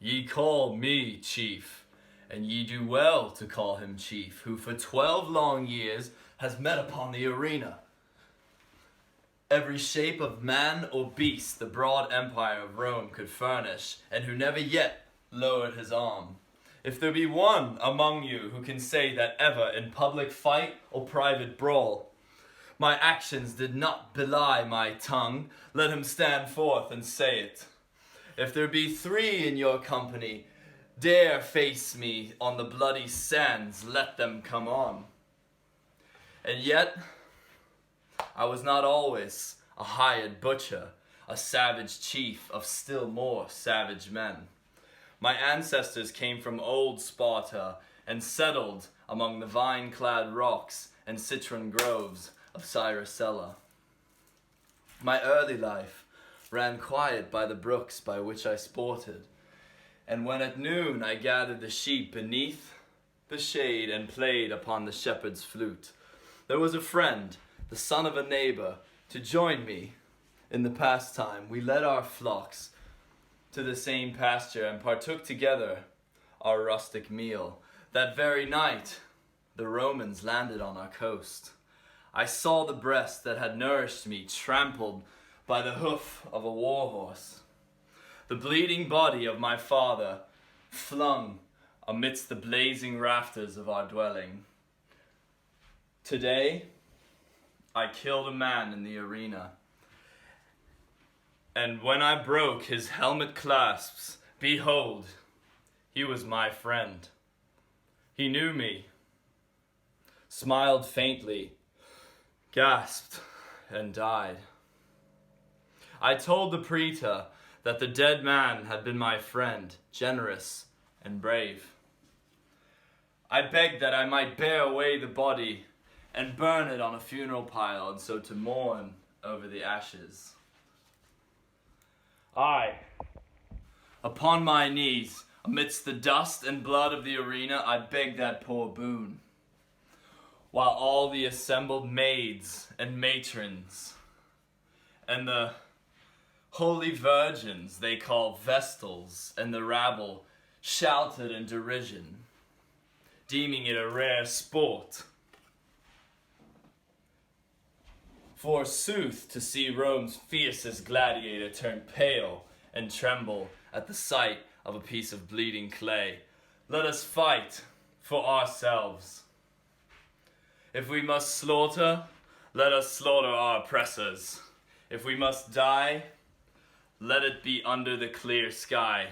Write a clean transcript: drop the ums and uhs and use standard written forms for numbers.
Ye call me chief, and ye do well to call him chief, who for 12 long years has met upon the arena. Every shape of man or beast the broad empire of Rome could furnish, and who never yet lowered his arm. If there be one among you who can say that ever in public fight or private brawl, my actions did not belie my tongue, let him stand forth and say it. If there be 3 in your company, dare face me on the bloody sands, let them come on. And yet, I was not always a hired butcher, a savage chief of still more savage men. My ancestors came from old Sparta and settled among the vine-clad rocks and citron groves of Cyricella. My early life ran quiet by the brooks by which I sported, and when at noon I gathered the sheep beneath the shade and played upon the shepherd's flute, there was a friend, the son of a neighbor, to join me in the pastime. We led our flocks to the same pasture and partook together our rustic meal. That very night, the Romans landed on our coast. I saw the breast that had nourished me trampled by the hoof of a warhorse. The bleeding body of my father flung amidst the blazing rafters of our dwelling. Today, I killed a man in the arena, and when I broke his helmet clasps, behold, he was my friend. He knew me, smiled faintly, gasped, and died. I told the praetor that the dead man had been my friend, generous and brave. I begged that I might bear away the body and burn it on a funeral pile, and so to mourn over the ashes. I, upon my knees, amidst the dust and blood of the arena, I begged that poor boon, while all the assembled maids and matrons and the holy virgins they call vestals and the rabble shouted in derision, deeming it a rare sport. Forsooth, to see Rome's fiercest gladiator turn pale and tremble at the sight of a piece of bleeding clay. Let us fight for ourselves. If we must slaughter, let us slaughter our oppressors. If we must die, let it be under the clear sky.